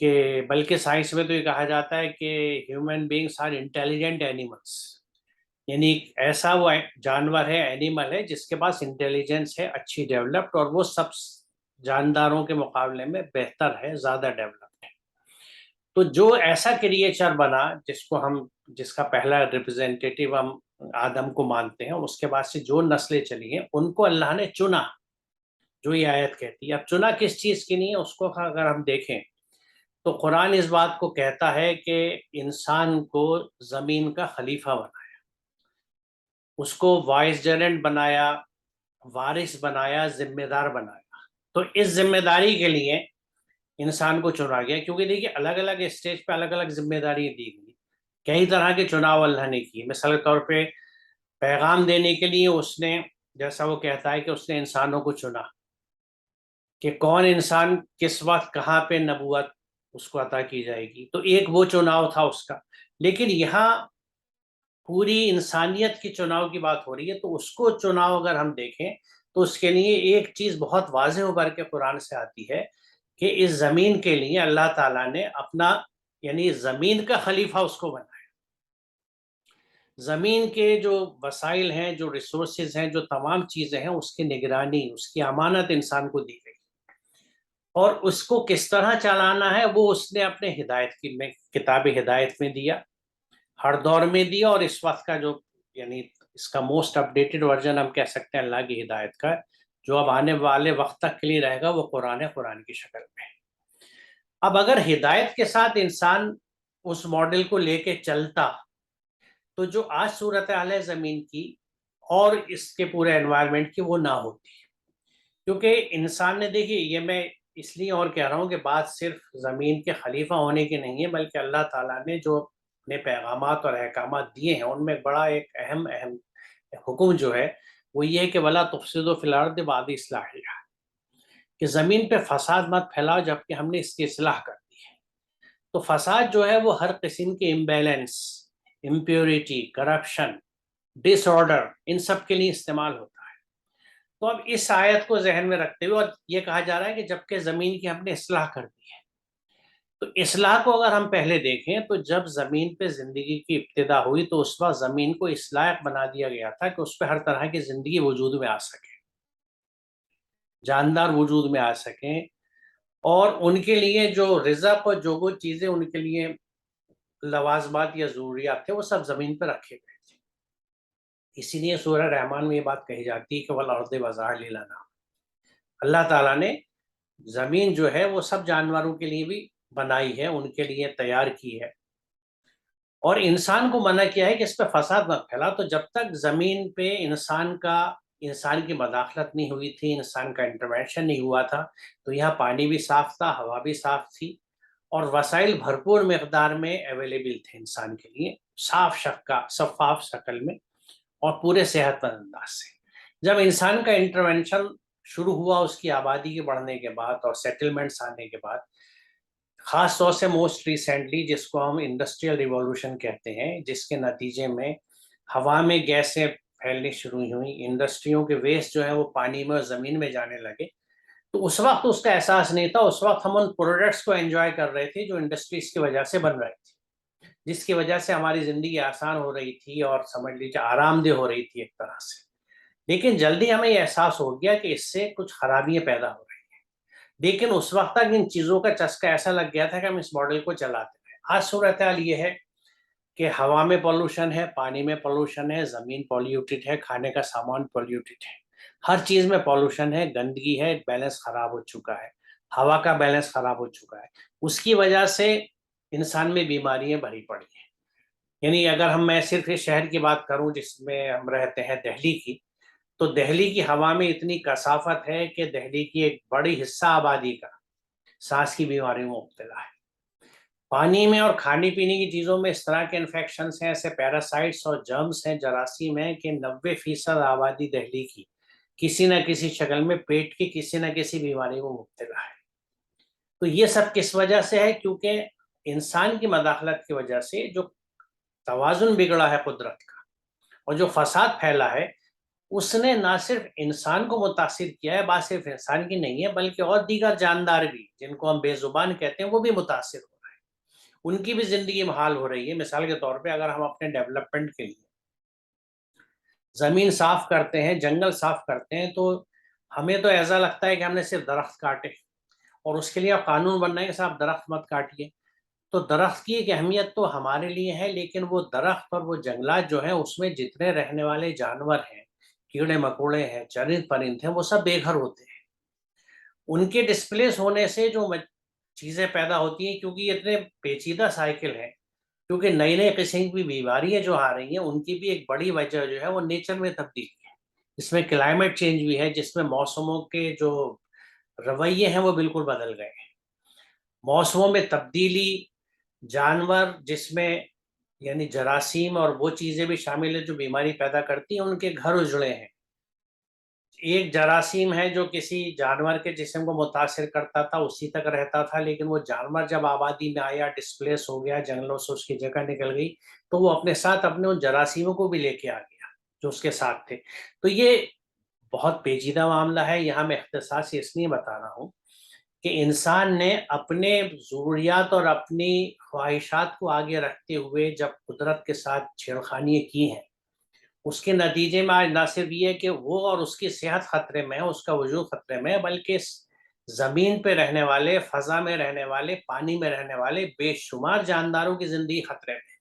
کہ بلکہ سائنس میں تو یہ کہا جاتا ہے کہ human beings are intelligent animals, یعنی ایسا وہ جانور ہے، اینیمل ہے جس کے پاس انٹیلیجنس ہے اچھی ڈیولپڈ، اور وہ سب جانداروں کے مقابلے میں بہتر ہے، زیادہ ڈیولپڈ ہے۔ تو جو ایسا کریچر بنا جس کا پہلا ریپرزینٹیٹیو ہم آدم کو مانتے ہیں، اس کے بعد سے جو نسلیں چلی ہیں ان کو اللہ نے چنا، جو یہ آیت کہتی ہے۔ اب چنا کس چیز کی نہیں ہے اس کو اگر ہم دیکھیں تو قرآن اس بات کو کہتا ہے کہ انسان کو زمین کا خلیفہ بنایا، اس کو وائس جرنٹ بنایا، وارث بنایا، ذمہ دار بنایا۔ تو اس ذمہ داری کے لیے انسان کو چنا گیا، کیونکہ دیکھیے الگ الگ اسٹیج پہ الگ الگ ذمہ داری دی گئی، کئی طرح کے چناؤ اللہ نے کی۔ مثال کے طور پہ پیغام دینے کے لیے اس نے، جیسا وہ کہتا ہے کہ اس نے انسانوں کو چنا کہ کون انسان کس وقت کہاں پہ نبوت اس کو عطا کی جائے گی، تو ایک وہ چناؤ تھا اس کا۔ لیکن یہاں پوری انسانیت کی چناؤ کی بات ہو رہی ہے، تو اس کو چناؤ اگر ہم دیکھیں تو اس کے لیے ایک چیز بہت واضح ابھر کے قرآن سے آتی ہے کہ اس زمین کے لیے اللہ تعالیٰ نے اپنا، یعنی زمین کا خلیفہ اس کو بنایا۔ زمین کے جو وسائل ہیں، جو ریسورسز ہیں، جو تمام چیزیں ہیں، اس کی نگرانی، اس کی امانت انسان کو دی گئی، اور اس کو کس طرح چلانا ہے وہ اس نے اپنے کتاب ہدایت میں دیا، ہر دور میں دیا، اور اس وقت کا جو، یعنی اس کا موسٹ اپڈیٹڈ ورژن ہم کہہ سکتے ہیں اللہ کی ہدایت کا، جو اب آنے والے وقت تک کے لیے رہے گا، وہ قرآن ہے، قرآن کی شکل میں۔ اب اگر ہدایت کے ساتھ انسان اس ماڈل کو لے کے چلتا تو جو آج صورتحال ہے زمین کی اور اس کے پورے انوائرمنٹ کی، وہ نہ ہوتی، کیونکہ انسان نے، دیکھیے یہ میں اس لیے اور کہہ رہا ہوں کہ بات صرف زمین کے خلیفہ ہونے کی نہیں ہے، بلکہ اللہ تعالیٰ نے جو اپنے پیغامات اور احکامات دیے ہیں ان میں بڑا ایک اہم حکم جو ہے وہ یہ ہے کہ وَلَا تُفْسِدُوا فِي الْأَرْضِ بَعْدَ إِصْلَاحِهَا، کہ زمین پہ فساد مت پھیلاؤ جبکہ ہم نے اس کی اصلاح کر دی ہے۔ تو فساد جو ہے وہ ہر قسم کے امبیلنس، امپیورٹی، کرپشن، ڈس آرڈر، ان سب کے لیے استعمال ہوتا ہے۔ تو اب اس آیت کو ذہن میں رکھتے ہوئے، اور یہ کہا جا رہا ہے کہ جبکہ زمین کی ہم نے اصلاح کر دی ہے، تو اصلاح کو اگر ہم پہلے دیکھیں تو جب زمین پہ زندگی کی ابتدا ہوئی تو اس وقت زمین کو اس لائق بنا دیا گیا تھا کہ اس پہ ہر طرح کی زندگی وجود میں آ سکے، جاندار وجود میں آ سکیں، اور ان کے لیے جو رزق اور جو وہ چیزیں ان کے لیے لوازمات یا ضروریات تھے وہ سب زمین پہ رکھے گئے تھے۔ اسی لیے سورہ رحمان میں یہ بات کہی جاتی ہے کہ وَالْأَرْضِ وَزَعَ لِلَنَا، اللہ تعالیٰ نے زمین جو ہے وہ سب جانوروں کے لیے بھی بنائی ہے، ان کے لیے تیار کی ہے، اور انسان کو منع کیا ہے کہ اس پہ فساد مت پھیلا۔ تو جب تک زمین پہ انسان کی مداخلت نہیں ہوئی تھی، انسان کا انٹرونشن نہیں ہوا تھا، تو یہاں پانی بھی صاف تھا، ہوا بھی صاف تھی، اور وسائل بھرپور مقدار میں اویلیبل تھے انسان کے لیے، شفاف شکل میں اور پورے صحت مند انداز سے۔ جب انسان کا انٹرونشن شروع ہوا اس کی آبادی کے بڑھنے کے بعد اور سیٹلمنٹس آنے کے بعد، خاص طور سے موسٹ ریسنٹلی جس کو ہم انڈسٹریل ریولوشن کہتے ہیں، جس کے نتیجے میں ہوا میں گیسیں پھیلنی شروع ہوئیں، انڈسٹریوں کے ویسٹ جو ہے وہ پانی میں اور زمین میں جانے لگے، تو اس وقت اس کا احساس نہیں تھا، اس وقت ہم ان پروڈکٹس کو انجوائے کر رہے تھے جو انڈسٹریز کی وجہ سے بن رہی تھی، جس کی وجہ سے ہماری زندگی آسان ہو رہی تھی اور سمجھ لیجیے آرام دہ ہو رہی تھی ایک طرح سے۔ لیکن جلدی ہمیں یہ احساس ہو گیا کہ اس سے کچھ خرابیاں پیدا ہو رہی ہیں، لیکن اس وقت تک ان چیزوں کا چسکا ایسا لگ گیا تھا کہ ہم اس ماڈل کو چلاتے رہے۔ آج صورتحال یہ ہے کہ ہوا میں پولوشن ہے، پانی میں پولوشن ہے، زمین پولیوٹڈ ہے، کھانے کا سامان پولیوٹڈ ہے، ہر چیز میں پولوشن ہے، گندگی ہے، بیلنس خراب ہو چکا ہے، ہوا کا بیلنس خراب ہو چکا ہے، اس کی وجہ سے انسان میں بیماریاں بھری پڑی ہیں۔ یعنی اگر میں صرف اس شہر کی بات کروں جس میں ہم رہتے ہیں، دہلی کی، تو دہلی کی ہوا میں اتنی کثافت ہے کہ دہلی کی ایک بڑی حصہ آبادی کا سانس کی بیماریوں میں مبتلا ہے۔ پانی میں اور کھانے پینے کی چیزوں میں اس طرح کے انفیکشنز ہیں، ایسے پیراسائٹس اور جرمز ہیں، جراثیم ہیں، کہ 90% آبادی دہلی کی کسی نہ کسی شکل میں پیٹ کی کسی نہ کسی بیماری میں مبتلا ہے۔ تو یہ سب کس وجہ سے ہے؟ کیونکہ انسان کی مداخلت کی وجہ سے جو توازن بگڑا ہے قدرت کا، اور جو فساد پھیلا ہے، اس نے نہ صرف انسان کو متاثر کیا ہے، بات صرف انسان کی نہیں ہے بلکہ اور دیگر جاندار بھی جن کو ہم بے زبان کہتے ہیں وہ بھی متاثر ہو رہے ہیں، ان کی بھی زندگی محال ہو رہی ہے۔ مثال کے طور پہ اگر ہم اپنے ڈیولپمنٹ کے لیے زمین صاف کرتے ہیں، جنگل صاف کرتے ہیں، تو ہمیں تو ایسا لگتا ہے کہ ہم نے صرف درخت کاٹے، اور اس کے لیے اب قانون بننا ہے کہ صاحب درخت مت کاٹیے۔ تو درخت کی ایک اہمیت تو ہمارے لیے ہے، لیکن وہ درخت اور وہ جنگلات جو ہیں اس میں جتنے رہنے والے جانور ہیں، کیڑے مکوڑے ہیں، چرند پرند ہیں، وہ سب بے گھر ہوتے ہیں۔ ان کے ڈسپلیس ہونے سے جو چیزیں پیدا ہوتی ہیں، کیونکہ یہ اتنے پیچیدہ سائیکل ہے، کیونکہ نئی نئی قسم کی بیماریاں جو آ رہی ہیں ان کی بھی ایک بڑی وجہ جو ہے وہ نیچر میں تبدیلی ہے، اس میں کلائمیٹ چینج بھی ہے، جس میں موسموں کے جو رویے ہیں وہ بالکل بدل گئے ہیں۔ موسموں میں تبدیلی، جانور جس میں یعنی جراثیم اور وہ چیزیں بھی شامل ہیں جو بیماری پیدا کرتی ہیں، ان کے گھر اجڑے ہیں۔ ایک جراثیم ہے جو کسی جانور کے جسم کو متاثر کرتا تھا، اسی تک رہتا تھا، لیکن وہ جانور جب آبادی میں آیا، ڈسپلیس ہو گیا، جنگلوں سے اس کی جگہ نکل گئی، تو وہ اپنے ساتھ اپنے ان جراثیموں کو بھی لے کے آ گیا جو اس کے ساتھ تھے۔ تو یہ بہت پیچیدہ معاملہ ہے، یہاں میں اختصار سے اس لیے بتا رہا ہوں کہ انسان نے اپنے ضروریات اور اپنی خواہشات کو آگے رکھتے ہوئے جب قدرت کے ساتھ چھیڑخانیاں کی ہیں، اس کے نتیجے میں آج نہ صرف یہ ہے کہ وہ اور اس کی صحت خطرے میں ہے، اس کا وجود خطرے میں ہے، بلکہ زمین پہ رہنے والے، فضا میں رہنے والے، پانی میں رہنے والے بے شمار جانداروں کی زندگی خطرے میں ہے،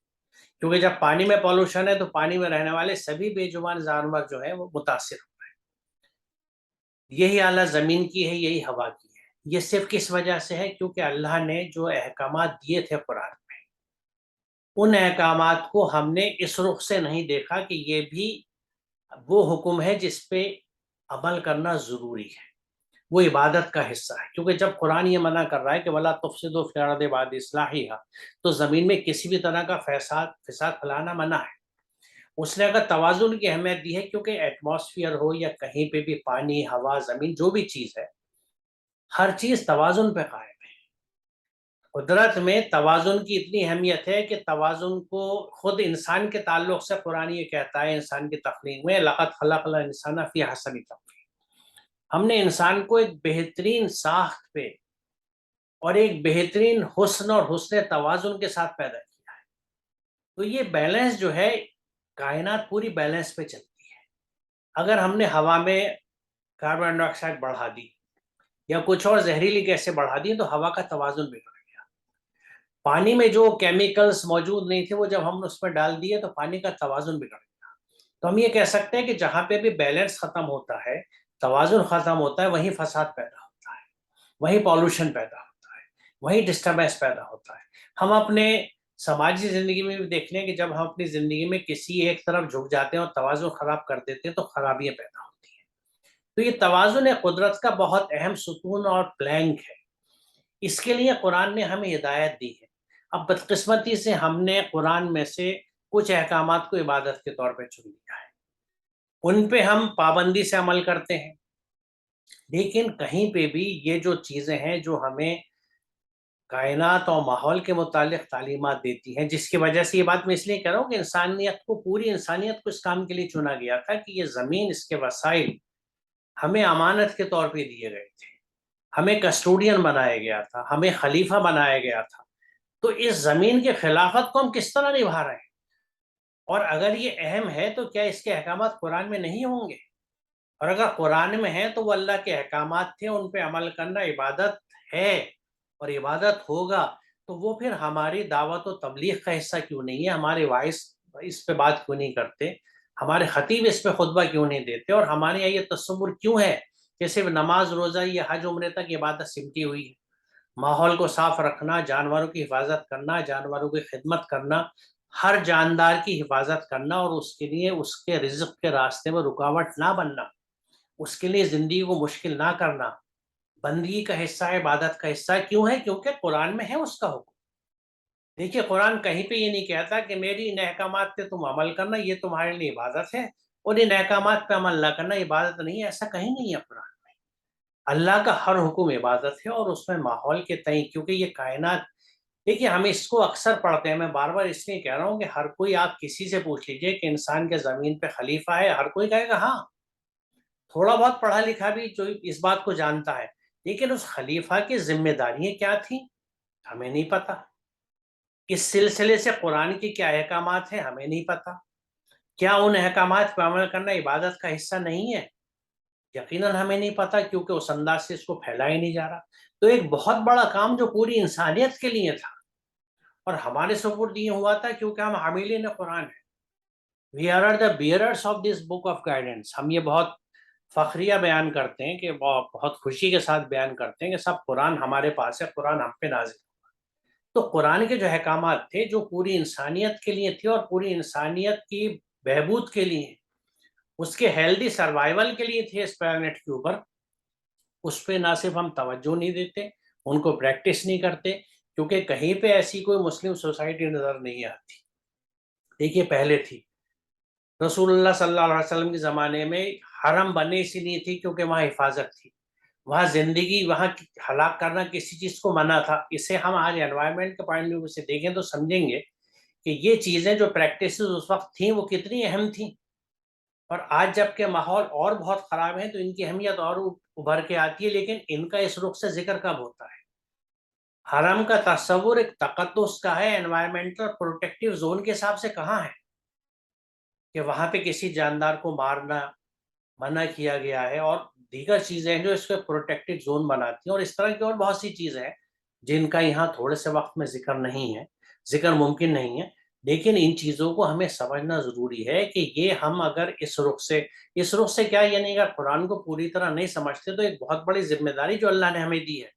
کیونکہ جب پانی میں پولوشن ہے تو پانی میں رہنے والے سبھی بے جان جانور جو ہیں وہ متاثر ہو رہے ہیں۔ یہی حالت زمین کی ہے، یہی ہوا کی ہے۔ یہ صرف کس وجہ سے ہے؟ کیونکہ اللہ نے جو احکامات دیے تھے قرآن میں، ان احکامات کو ہم نے اس رخ سے نہیں دیکھا کہ یہ بھی وہ حکم ہے جس پہ عمل کرنا ضروری ہے، وہ عبادت کا حصہ ہے۔ کیونکہ جب قرآن یہ منع کر رہا ہے کہ وَلَا تُفْسِدُوا فِي الْأَرْضِ بَعْدَ إِصْلَاحِهَا، تو زمین میں کسی بھی طرح کا فساد پھیلانا منع ہے۔ اس نے اگر توازن کی اہمیت دی ہے، کیونکہ ایٹماسفیئر ہو یا کہیں پہ بھی پانی، ہوا، زمین، جو بھی چیز ہے، ہر چیز توازن پہ قائم ہے۔ قدرت میں توازن کی اتنی اہمیت ہے کہ توازن کو خود انسان کے تعلق سے قرآن یہ کہتا ہے، انسان کی تخلیق میں لَقَدْ خَلَقْنَا الْإِنسَانَ فِي أَحْسَنِ تَقْوِيمٍ، ہم نے انسان کو ایک بہترین ساخت پہ اور ایک بہترین حسن اور حسن توازن کے ساتھ پیدا کیا ہے۔ تو یہ بیلنس جو ہے، کائنات پوری بیلنس پہ چلتی ہے۔ اگر ہم نے ہوا میں کاربن ڈائی آکسائڈ بڑھا دی یا کچھ اور زہریلی گیسیں بڑھا دی تو ہوا کا توازن بگڑ گیا۔ پانی میں جو کیمیکلز موجود نہیں تھے وہ جب ہم نے اس میں ڈال دیے تو پانی کا توازن بگڑ گیا۔ تو ہم یہ کہہ سکتے ہیں کہ جہاں پہ بھی بیلنس ختم ہوتا ہے، توازن ختم ہوتا ہے، وہیں فساد پیدا ہوتا ہے، وہیں پالوشن پیدا ہوتا ہے، وہیں ڈسٹربنس پیدا ہوتا ہے۔ ہم اپنے سماجی زندگی میں بھی دیکھ لیں کہ جب ہم اپنی زندگی میں کسی ایک طرف جھک جاتے ہیں اور توازن خراب کر دیتے ہیں تو خرابیاں پیدا ہوتی ہیں۔ تو یہ توازن قدرت کا بہت اہم ستون اور پلانک ہے، اس کے لیے قرآن نے ہمیں ہدایت دی ہے۔ اب بدقسمتی سے ہم نے قرآن میں سے کچھ احکامات کو عبادت کے طور پہ چن لیا ہے، ان پہ ہم پابندی سے عمل کرتے ہیں، لیکن کہیں پہ بھی یہ جو چیزیں ہیں جو ہمیں کائنات اور ماحول کے متعلق تعلیمات دیتی ہیں، جس کی وجہ سے یہ بات میں اس لیے کہہ رہا ہوں کہ انسانیت کو، پوری انسانیت کو اس کام کے لیے چنا گیا تھا کہ یہ زمین، اس کے وسائل ہمیں امانت کے طور پہ دیے گئے تھے، ہمیں کسٹوڈین بنایا گیا تھا، ہمیں خلیفہ بنایا گیا تھا۔ تو اس زمین کی خلافت کو ہم کس طرح نبھا رہے ہیں؟ اور اگر یہ اہم ہے تو کیا اس کے احکامات قرآن میں نہیں ہوں گے؟ اور اگر قرآن میں ہیں تو وہ اللہ کے احکامات تھے، ان پہ عمل کرنا عبادت ہے اور عبادت ہوگا، تو وہ پھر ہماری دعوت و تبلیغ کا حصہ کیوں نہیں ہے؟ ہمارے وائس اس پہ بات کیوں نہیں کرتے؟ ہمارے خطیب اس پہ خطبہ کیوں نہیں دیتے؟ اور ہمارے یہاں یہ تصور کیوں ہے کہ صرف نماز، روزہ یا حج عمرے تک عبادت سمٹی ہوئی ہے؟ ماحول کو صاف رکھنا، جانوروں کی حفاظت کرنا، جانوروں کی خدمت کرنا، ہر جاندار کی حفاظت کرنا، اور اس کے لیے اس کے رزق کے راستے میں رکاوٹ نہ بننا، اس کے لیے زندگی کو مشکل نہ کرنا، بندگی کا حصہ ہے، عبادت کا حصہ ہے۔ کیوں ہے؟ کیونکہ قرآن میں ہے اس کا حکم۔ دیکھیے قرآن کہیں پہ یہ نہیں کہتا کہ میری ان احکامات پہ تم عمل کرنا، یہ تمہارے لیے عبادت ہے، اور ان احکامات پہ عمل نہ کرنا عبادت نہیں ہے، ایسا کہیں نہیں ہے قرآن میں۔ اللہ کا ہر حکم عبادت ہے، اور اس میں ماحول کے تئیں، کیونکہ یہ کائنات، دیکھیے ہم اس کو اکثر پڑھتے ہیں، میں بار بار اس لیے کہہ رہا ہوں کہ ہر کوئی، آپ کسی سے پوچھ لیجئے کہ انسان کے زمین پہ خلیفہ ہے، ہر کوئی کہے گا ہاں، تھوڑا بہت پڑھا لکھا بھی جو اس بات کو جانتا ہے، لیکن اس خلیفہ کی ذمہ داریاں کیا تھیں ہمیں نہیں پتا، اس سلسلے سے قرآن کی کیا احکامات ہیں ہمیں نہیں پتا، کیا ان احکامات پہ عمل کرنا عبادت کا حصہ نہیں ہے؟ یقیناً ہمیں نہیں پتا، کیونکہ اس انداز سے اس کو پھیلا ہی نہیں جا رہا۔ تو ایک بہت بڑا کام جو پوری انسانیت کے لیے تھا اور ہمارے سپورٹ یہ ہوا تھا کیونکہ ہم حاملین قرآن ہیں، we are the bearers of this book of guidance. ہم یہ بہت فخریہ بیان کرتے ہیں، کہ بہت خوشی کے ساتھ بیان کرتے ہیں کہ سب قرآن ہمارے پاس ہے، قرآن ہم پہ نازل ہے۔ تو قرآن کے جو احکامات تھے جو پوری انسانیت کے لیے تھے اور پوری انسانیت کی بہبود کے لیے، اس کے ہیلدی سروائیول کے لیے تھے اس پلانٹ کے اوپر، اس پہ نہ صرف ہم توجہ نہیں دیتے، ان کو پریکٹس نہیں کرتے، کیونکہ کہیں پہ ایسی کوئی مسلم سوسائٹی نظر نہیں آتی۔ دیکھیے پہلے تھی، رسول اللہ صلی اللہ علیہ وسلم کے زمانے میں حرم بنے اسی لیے تھی کیونکہ وہاں حفاظت تھی، وہاں زندگی، وہاں ہلاک کرنا کسی چیز کو منع تھا۔ اسے ہم آج انوائرمنٹ کے پوائنٹ آف ویو سے دیکھیں تو سمجھیں گے کہ یہ چیزیں جو پریکٹسز اس وقت تھیں وہ کتنی اہم تھیں، اور آج جب کہ ماحول اور بہت خراب ہے تو ان کی اہمیت اور ابھر کے آتی ہے، لیکن ان کا اس رخ سے ذکر کب ہوتا ہے؟ حرم کا تصور ایک تقدس کا ہے، انوائرمنٹل پروٹیکٹیو زون کے حساب سے کہاں ہے کہ وہاں پہ کسی جاندار کو مارنا منع کیا گیا ہے، اور دیگر چیزیں ہیں جو اس کو پروٹیکٹڈ زون بناتی ہیں، اور اس طرح کی اور بہت سی چیزیں ہیں جن کا یہاں تھوڑے سے وقت میں ذکر نہیں ہے، ذکر ممکن نہیں ہے، لیکن ان چیزوں کو ہمیں سمجھنا ضروری ہے کہ یہ ہم اگر اس رخ سے کیا، یعنی اگر قرآن کو پوری طرح نہیں سمجھتے تو ایک بہت بڑی ذمہ داری جو اللہ نے ہمیں دی ہے،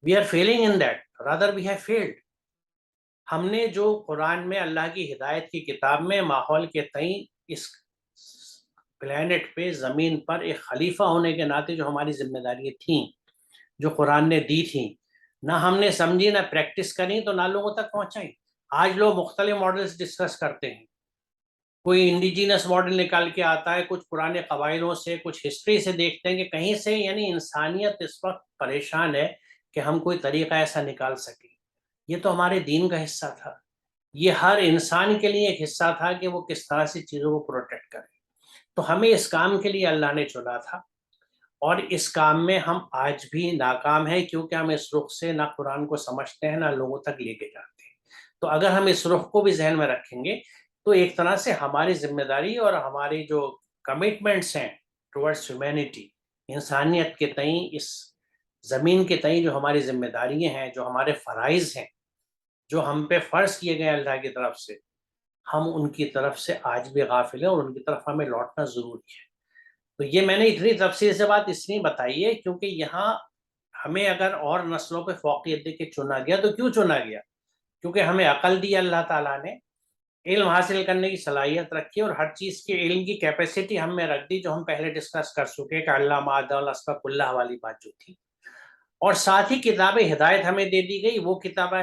we are feeling in that rather we have failed. ہم نے جو قرآن میں اللہ کی ہدایت کی کتاب میں ماحول کے تئیں اس پلانٹ پہ، زمین پر ایک خلیفہ ہونے کے ناطے جو ہماری ذمہ داریاں تھیں جو قرآن نے دی تھیں، نہ ہم نے سمجھی، نہ پریکٹس کریں، تو نہ لوگوں تک پہنچائیں۔ آج لوگ مختلف ماڈلز ڈسکس کرتے ہیں، کوئی انڈیجینس ماڈل نکال کے آتا ہے، کچھ پرانے قبائلوں سے، کچھ ہسٹری سے دیکھتے ہیں کہ کہیں سے، یعنی انسانیت اس وقت پریشان ہے کہ ہم کوئی طریقہ ایسا نکال سکیں۔ یہ تو ہمارے دین کا حصہ تھا، یہ ہر انسان کے لیے ایک حصہ تھا کہ وہ کس طرح سے چیزوں کو پروٹیکٹ کرے۔ تو ہمیں اس کام کے لیے اللہ نے چنا تھا، اور اس کام میں ہم آج بھی ناکام ہیں، کیونکہ ہم اس رخ سے نہ قرآن کو سمجھتے ہیں نہ لوگوں تک لے کے جاتے ہیں۔ تو اگر ہم اس رخ کو بھی ذہن میں رکھیں گے تو ایک طرح سے ہماری ذمہ داری اور ہماری جو کمٹمنٹس ہیں ٹورڈس ہیومینٹی، انسانیت کے تئیں، اس زمین کے تئیں جو ہماری ذمہ داریاں ہیں، جو ہمارے فرائض ہیں، جو ہم پہ فرض کیے گئے اللہ کی طرف سے، ہم ان کی طرف سے آج بھی غافل ہیں، اور ان کی طرف ہمیں لوٹنا ضروری ہے۔ تو یہ میں نے اتنی تفصیل سے بات اس لیے بتائی ہے کیونکہ یہاں ہمیں اگر اور نسلوں پہ فوقیت دے کے چنا گیا تو کیوں چنا گیا؟ کیونکہ ہمیں عقل دی اللہ تعالیٰ نے، علم حاصل کرنے کی صلاحیت رکھی، اور ہر چیز کے علم کی کیپیسٹی ہم میں رکھ دی، جو ہم پہلے ڈسکس کر چکے کہ علامہ آدم اسبق اللہ والی بات جو تھی، اور ساتھ ہی کتاب ہدایت ہمیں دے دی گئی، وہ کتاب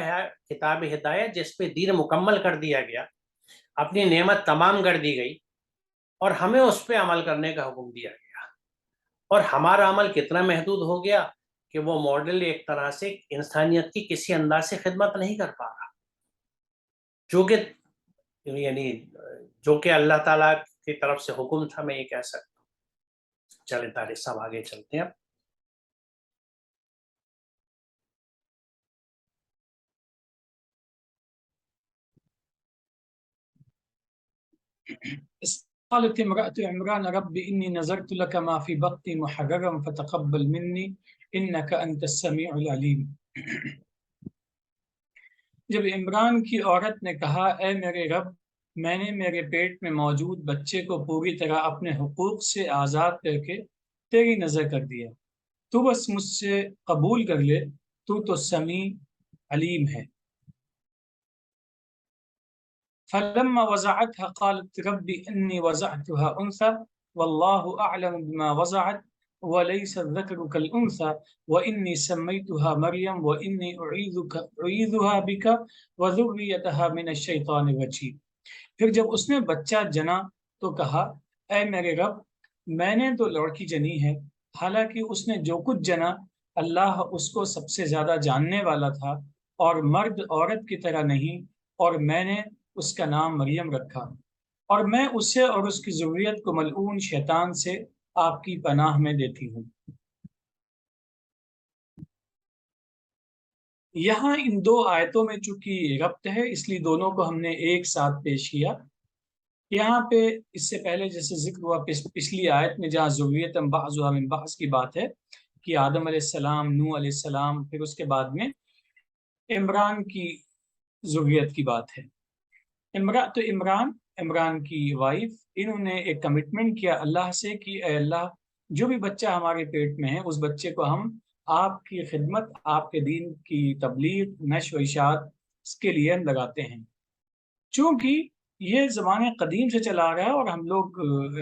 ہدایت جس پہ دین مکمل کر دیا گیا، اپنی نعمت تمام کر دی گئی، اور ہمیں اس پہ عمل کرنے کا حکم دیا گیا، اور ہمارا عمل کتنا محدود ہو گیا کہ وہ ماڈل ایک طرح سے انسانیت کی کسی انداز سے خدمت نہیں کر پا رہا، جو کہ یعنی جو کہ اللہ تعالیٰ کی طرف سے حکم تھا، میں یہ کہہ سکتا ہوں۔ چلیں طارق صاحب آگے چلتے ہیں اب۔ قالت امرأة عمران رب إني نذرت لك ما في بطني محررا فتقبل مني إنك أنت السميع العليم۔ جب عمران کی عورت نے کہا اے میرے رب، میں نے میرے پیٹ میں موجود بچے کو پوری طرح اپنے حقوق سے آزاد کر کے تیری نظر کر دیا، تو بس مجھ سے قبول کر لے، تو سمیع علیم ہے۔ فلما وضعتها قالت رب إني وضعتها أنثى والله أعلم بما وضعت وليس الذكر كالأنثى وإني سميتها مريم وإني أعيذها بك وذريتها من الشيطان الرجيم۔ پھر جب اس نے بچہ جنا تو کہا اے میرے رب، میں نے تو لڑکی جنی ہے، حالانکہ اس نے جو کچھ جنا اللہ اس کو سب سے زیادہ جاننے والا تھا، اور مرد عورت کی طرح نہیں، اور میں نے اس کا نام مریم رکھا، اور میں اسے اور اس کی ذریت کو ملعون شیطان سے آپ کی پناہ میں دیتی ہوں۔ یہاں ان دو آیتوں میں چونکہ ربط ہے، اس لیے دونوں کو ہم نے ایک ساتھ پیش کیا۔ یہاں پہ اس سے پہلے جیسے ذکر ہوا پچھلی آیت میں جہاں ذریت بعضھا من بعض کی بات ہے کہ آدم علیہ السلام، نوح علیہ السلام، پھر اس کے بعد میں عمران کی ذریت کی بات ہے۔ عمران کی وائف، انہوں نے ایک کمٹمنٹ کیا اللہ سے کہ اے اللہ، جو بھی بچہ ہمارے پیٹ میں ہے اس بچے کو ہم آپ کی خدمت، آپ کے دین کی تبلیغ، نشر و اشاعت اس کے لیے ہم لگاتے ہیں۔ چونکہ یہ زمانے قدیم سے چلا آ رہا ہے اور ہم لوگ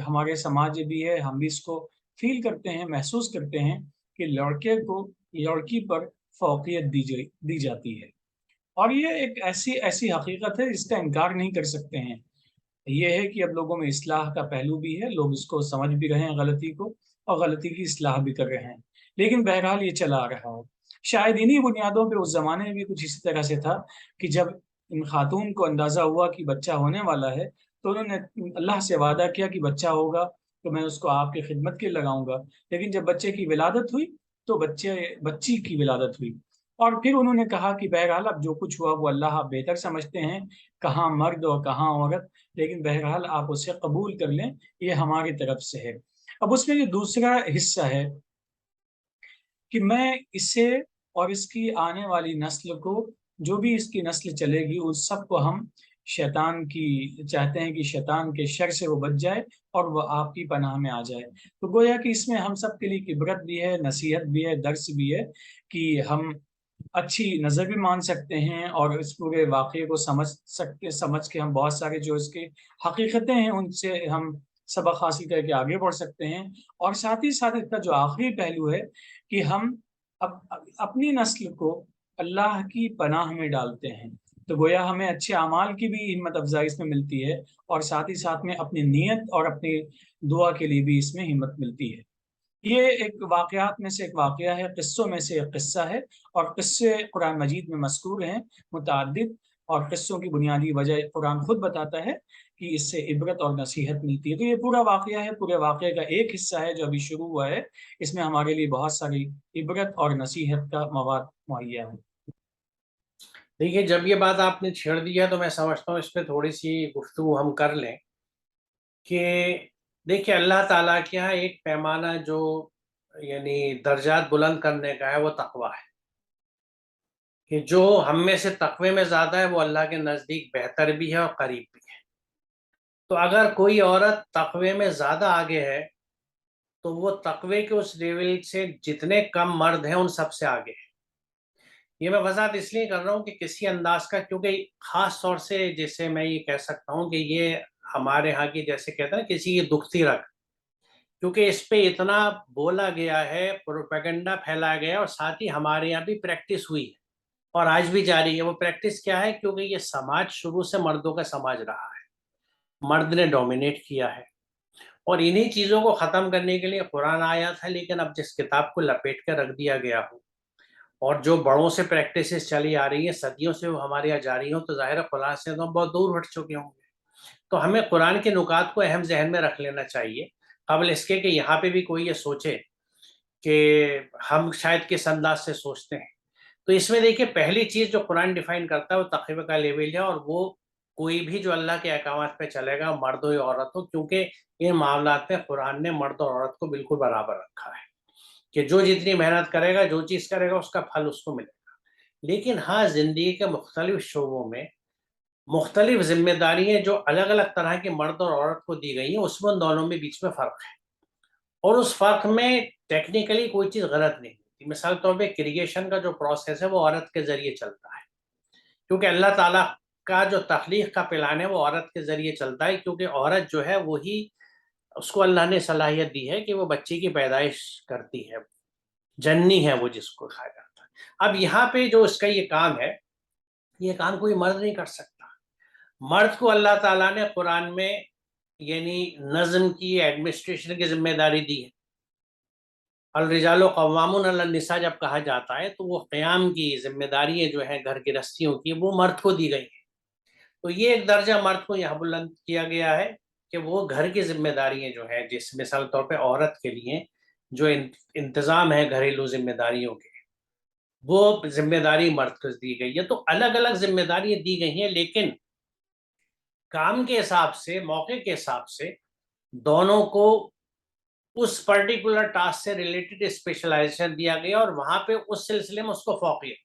ہمارے سماج بھی ہے، ہم بھی اس کو فیل کرتے ہیں، محسوس کرتے ہیں کہ لڑکے کو لڑکی پر فوقیت دی جاتی ہے، اور یہ ایک ایسی حقیقت ہے جس کا انکار نہیں کر سکتے ہیں۔ یہ ہے کہ اب لوگوں میں اصلاح کا پہلو بھی ہے، لوگ اس کو سمجھ بھی رہے ہیں غلطی کو، اور غلطی کی اصلاح بھی کر رہے ہیں، لیکن بہرحال یہ چلا آ رہا ہے۔ شاید انہی بنیادوں پہ اس زمانے میں بھی کچھ اسی طرح سے تھا کہ جب ان خاتون کو اندازہ ہوا کہ بچہ ہونے والا ہے تو انہوں نے اللہ سے وعدہ کیا کہ بچہ ہوگا تو میں اس کو آپ کی خدمت کے لیے لگاؤں گا، لیکن جب بچے کی ولادت ہوئی تو بچی کی ولادت ہوئی، اور پھر انہوں نے کہا کہ بہرحال اب جو کچھ ہوا وہ اللہ آپ بہتر سمجھتے ہیں، کہاں مرد اور کہاں عورت، لیکن بہرحال آپ اسے قبول کر لیں، یہ ہماری طرف سے ہے۔ اب اس میں جو دوسرا حصہ ہے کہ میں اسے اور اس کی آنے والی نسل کو، جو بھی اس کی نسل چلے گی، اس سب کو ہم چاہتے ہیں کہ شیطان کے شر سے وہ بچ جائے اور وہ آپ کی پناہ میں آ جائے۔ تو گویا کہ اس میں ہم سب کے لیے عبرت بھی ہے، نصیحت بھی ہے، درس بھی ہے کہ ہم اچھی نظر بھی مان سکتے ہیں اور اس پورے واقعے کو سمجھ کے ہم بہت سارے جو اس کے حقیقتیں ہیں ان سے ہم سبق حاصل کر کے آگے بڑھ سکتے ہیں۔ اور ساتھ ہی ساتھ اس کا جو آخری پہلو ہے کہ ہم اپنی نسل کو اللہ کی پناہ میں ڈالتے ہیں، تو گویا ہمیں اچھے اعمال کی بھی ہمت افزائی اس میں ملتی ہے، اور ساتھ ہی ساتھ میں اپنی نیت اور اپنی دعا کے لیے بھی اس میں ہمت ملتی ہے۔ یہ ایک واقعات میں سے ایک واقعہ ہے، قصوں میں سے ایک قصہ ہے، اور قصے قرآن مجید میں مذکور ہیں متعدد، اور قصوں کی بنیادی وجہ قرآن خود بتاتا ہے کہ اس سے عبرت اور نصیحت ملتی ہے۔ تو یہ پورا واقعہ ہے، پورے واقعے کا ایک حصہ ہے جو ابھی شروع ہوا ہے، اس میں ہمارے لیے بہت ساری عبرت اور نصیحت کا مواد مہیا ہے۔ دیکھیے، جب یہ بات آپ نے چھیڑ دیا تو میں سمجھتا ہوں اس پہ تھوڑی سی گفتگو ہم کر لیں کہ دیکھیے اللہ تعالیٰ کے یہاں ایک پیمانہ جو یعنی درجات بلند کرنے کا ہے وہ تقویٰ ہے، کہ جو ہم میں سے تقوی میں زیادہ ہے وہ اللہ کے نزدیک بہتر بھی ہے اور قریب بھی ہے۔ تو اگر کوئی عورت تقوی میں زیادہ آگے ہے تو وہ تقوی کے اس لیول سے جتنے کم مرد ہیں ان سب سے آگے ہے۔ یہ میں وضاحت اس لیے کر رہا ہوں کہ کسی انداز کا، کیونکہ خاص طور سے جیسے میں یہ کہہ سکتا ہوں کہ یہ ہمارے ہاں کی جیسے کہتے ہیں کسی کی دکھتی رکھ، کیونکہ اس پہ اتنا بولا گیا ہے، پروپیگنڈا پھیلایا گیا، اور ساتھ ہی ہمارے یہاں بھی پریکٹس ہوئی ہے اور آج بھی جاری ہے۔ وہ پریکٹس کیا ہے؟ کیونکہ یہ سماج شروع سے مردوں کا سماج رہا ہے، مرد نے ڈومینیٹ کیا ہے، اور انہی چیزوں کو ختم کرنے کے لیے قرآن آیا تھا، لیکن اب جس کتاب کو لپیٹ کے رکھ دیا گیا ہو اور جو بڑوں سے پریکٹسز چلی آ رہی ہیں صدیوں سے، وہ ہمارے یہاں جاری ہوں، تو ظاہر قرآن سے تو ہم بہت دور ہٹ چکے ہوں گے۔ تو ہمیں قرآن کے نکات کو اہم ذہن میں رکھ لینا چاہیے، قبل اس کے کہ یہاں پہ بھی کوئی یہ سوچے کہ ہم شاید کس انداز سے سوچتے ہیں۔ تو اس میں دیکھیے پہلی چیز جو قرآن ڈیفائن کرتا ہے وہ تقوی کا لیول ہے، اور وہ کوئی بھی جو اللہ کے احکامات پہ چلے گا، مرد ہو یا عورت ہو، کیونکہ ان معاملات میں قرآن نے مرد اور عورت کو بالکل برابر رکھا ہے کہ جو جتنی محنت کرے گا، جو چیز کرے گا، اس کا پھل اس کو ملے گا۔ لیکن ہاں، زندگی کے مختلف شعبوں میں مختلف ذمہ داریاں جو الگ الگ طرح کے مرد اور عورت کو دی گئی ہیں، اس میں ان دونوں میں بیچ میں فرق ہے، اور اس فرق میں ٹیکنیکلی کوئی چیز غلط نہیں ہوتی۔ مثال طور پہ کریشن کا جو پروسیس ہے وہ عورت کے ذریعے چلتا ہے، کیونکہ اللہ تعالیٰ کا جو تخلیق کا پلان ہے وہ عورت کے ذریعے چلتا ہے، کیونکہ عورت جو ہے وہی، اس کو اللہ نے صلاحیت دی ہے کہ وہ بچے کی پیدائش کرتی ہے، جننی ہے وہ جس کو کہا جاتا ہے۔ اب یہاں پہ جو اس کا یہ کام ہے، یہ کام کوئی مرد نہیں کر سکتا۔ مرد کو اللہ تعالیٰ نے قرآن میں یعنی نظم کی، ایڈمنسٹریشن کی ذمہ داری دی ہے۔ الرجال قوامون علی النساء جب کہا جاتا ہے تو وہ قیام کی ذمہ داریاں جو ہیں گھر گرہستیوں کی، وہ مرد کو دی گئی ہیں۔ تو یہ ایک درجہ مرد کو یہاں بلند کیا گیا ہے کہ وہ گھر کی ذمہ داریاں جو ہیں، جس مثال طور پہ عورت کے لیے جو انتظام ہے گھریلو ذمہ داریوں کے، وہ ذمہ داری مرد کو دی گئی ہے. تو الگ الگ ذمہ داریاں دی گئی ہیں، لیکن کام کے حساب سے، موقع کے حساب سے دونوں کو اس پرٹیکولر ٹاسک سے ریلیٹڈ اسپیشلائزیشن دیا گیا، اور وہاں پہ اس سلسلے میں اس کو فوقیت.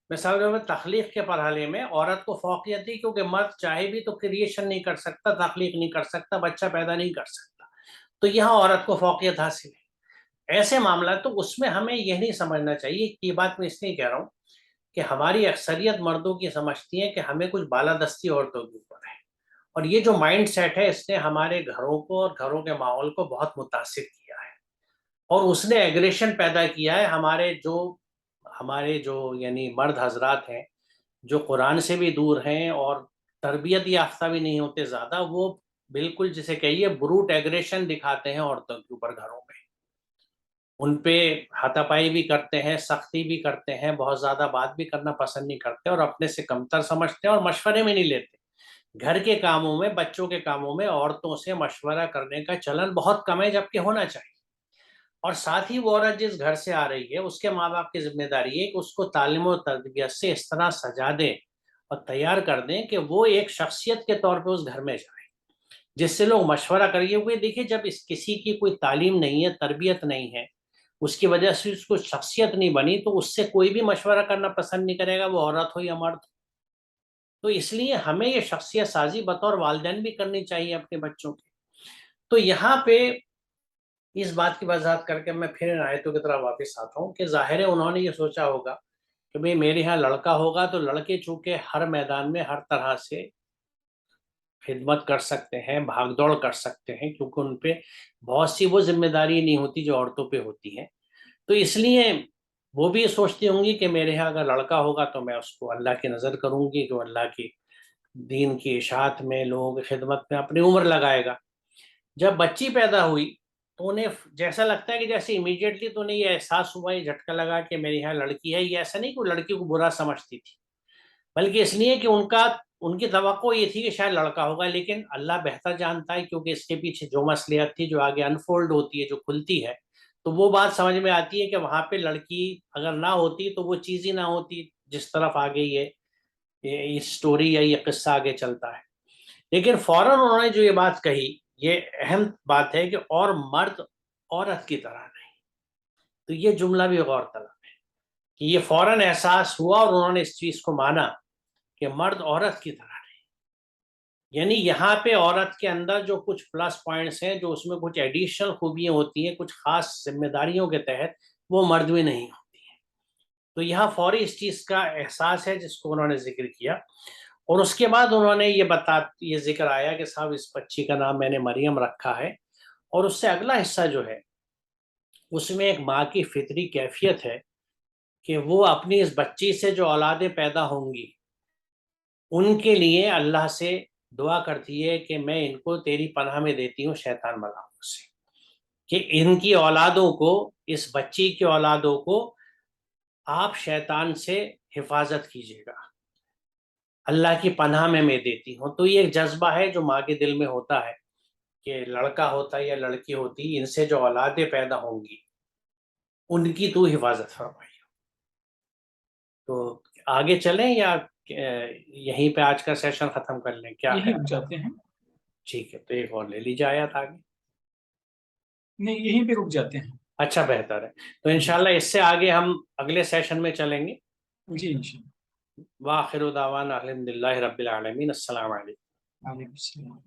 مثال کے طور پر تخلیق کے مرحلے میں عورت کو فوقیت دی، کیونکہ مرد چاہے بھی تو کریشن نہیں کر سکتا، تخلیق نہیں کر سکتا، بچہ پیدا نہیں کر سکتا، تو یہاں عورت کو فوقیت حاصل ہے. ایسے معاملات تو اس میں ہمیں یہ نہیں سمجھنا چاہیے. یہ بات میں اس لیے کہہ رہا ہوں کہ ہماری اکثریت مردوں کی سمجھتی ہے کہ ہمیں کچھ بالادستی عورتوں کے اوپر ہے، اور یہ جو مائنڈ سیٹ ہے اس نے ہمارے گھروں کو اور گھروں کے ماحول کو بہت متاثر کیا ہے، اور اس نے ایگریشن پیدا کیا ہے. ہمارے جو یعنی مرد حضرات ہیں جو قرآن سے بھی دور ہیں اور تربیت یافتہ بھی نہیں ہوتے زیادہ، وہ بالکل جسے کہیے بروٹ ایگریشن دکھاتے ہیں عورتوں کے اوپر گھروں میں. ان پہ ہاتھا پائی بھی کرتے ہیں، سختی بھی کرتے ہیں، بہت زیادہ بات بھی کرنا پسند نہیں کرتے، اور اپنے سے کمتر سمجھتے ہیں، اور مشورے میں نہیں لیتے. گھر کے کاموں میں، بچوں کے کاموں میں عورتوں سے مشورہ کرنے کا چلن بہت کم ہے، جبکہ ہونا چاہیے. اور ساتھ ہی وہ عورت جس گھر سے آ رہی ہے اس کے ماں باپ کی ذمہ داری ہے کہ اس کو تعلیم و تربیت سے اس طرح سجا دیں اور تیار کر دیں کہ وہ ایک شخصیت کے طور پہ اس گھر میں جائے، جس سے لوگ مشورہ کریے ہوئے. دیکھیے جب کسی کی کوئی تعلیم نہیں ہے، تربیت نہیں ہے، اس کی وجہ سے اس کو شخصیت نہیں بنی، تو اس سے کوئی بھی مشورہ کرنا پسند نہیں کرے گا، وہ عورت ہو یا مرد. تو اس لیے ہمیں یہ شخصیت سازی بطور والدین بھی کرنی چاہیے اپنے بچوں کی. تو یہاں پہ اس بات کی وضاحت کر کے میں پھر ان آیتوں کی طرف واپس آتا ہوں کہ ظاہر ہے انہوں نے یہ سوچا ہوگا کہ بھئی میرے یہاں لڑکا ہوگا تو لڑکے چونکہ ہر میدان میں ہر طرح سے خدمت کر سکتے ہیں، بھاگ دوڑ کر سکتے ہیں، کیونکہ ان پہ بہت سی وہ ذمہ داری نہیں ہوتی جو عورتوں پہ ہوتی ہیں. تو اس لیے وہ بھی یہ سوچتی ہوں گی کہ میرے یہاں اگر لڑکا ہوگا تو میں اس کو اللہ کی نظر کروں گی کہ وہ اللہ کی دین کی اشاعت میں، لوگوں کی خدمت میں اپنی عمر لگائے گا. جب بچی پیدا ہوئی تو انہیں جیسا لگتا ہے کہ جیسے امیڈیٹلی تو انہیں یہ احساس ہوا، یہ جھٹکا لگا کہ میرے یہاں لڑکی ہے. یہ ایسا نہیں کہ وہ لڑکی کو برا سمجھتی تھی، بلکہ اس لیے کہ ان کی توقع یہ تھی کہ شاید لڑکا ہوگا. لیکن اللہ بہتر جانتا ہے، کیونکہ اس کے پیچھے جو مصلحت تھی جو آگے انفولڈ ہوتی ہے، جو کھلتی ہے، تو وہ بات سمجھ میں آتی ہے کہ وہاں پہ لڑکی اگر نہ ہوتی تو وہ چیز ہی نہ ہوتی جس طرف آگے یہ اسٹوری یا یہ قصہ آگے چلتا ہے. لیکن فوراً انہوں نے جو یہ بات کہی، یہ اہم بات ہے کہ اور مرد عورت کی طرح نہیں. تو یہ جملہ بھی غور طلب ہے کہ یہ فوراً احساس ہوا اور انہوں نے اس چیز کو مانا کہ مرد عورت کی طرح نہیں. یعنی یہاں پہ عورت کے اندر جو کچھ پلس پوائنٹس ہیں، جو اس میں کچھ ایڈیشنل خوبیاں ہوتی ہیں کچھ خاص ذمہ داریوں کے تحت، وہ مرد میں نہیں ہوتی ہیں. تو یہاں فوری اس چیز کا احساس ہے جس کو انہوں نے ذکر کیا. اور اس کے بعد انہوں نے یہ ذکر آیا کہ صاحب اس بچی کا نام میں نے مریم رکھا ہے. اور اس سے اگلا حصہ جو ہے اس میں ایک ماں کی فطری کیفیت ہے کہ وہ اپنی اس بچی سے جو اولادیں پیدا ہوں گی ان کے لیے اللہ سے دعا کرتی ہے کہ میں ان کو تیری پناہ میں دیتی ہوں شیطان ملاؤں سے، کہ ان کی اولادوں کو، اس بچی کی اولادوں کو آپ شیطان سے حفاظت کیجیے گا، اللہ کی پناہ میں دیتی ہوں. تو یہ ایک جذبہ ہے جو ماں کے دل میں ہوتا ہے کہ لڑکا ہوتا یا لڑکی ہوتی، ان سے جو اولادیں پیدا ہوں گی ان کی تو حفاظت فرمائی. تو آگے چلیں یا یہیں پہ آج کا سیشن ختم کر لیں؟ کیا یہیں رک جاتے ہیں. ٹھیک ہے، تو ایک اور لے لیجیے آیات آگے. نہیں، یہیں پہ رک جاتے ہیں. اچھا، بہتر ہے. تو انشاءاللہ اس سے آگے ہم اگلے سیشن میں چلیں گے. جی انشاءاللہ. وآخر دعوانا الحمدللہ رب العالمین. السلام علیکم. وعلیکم السلام.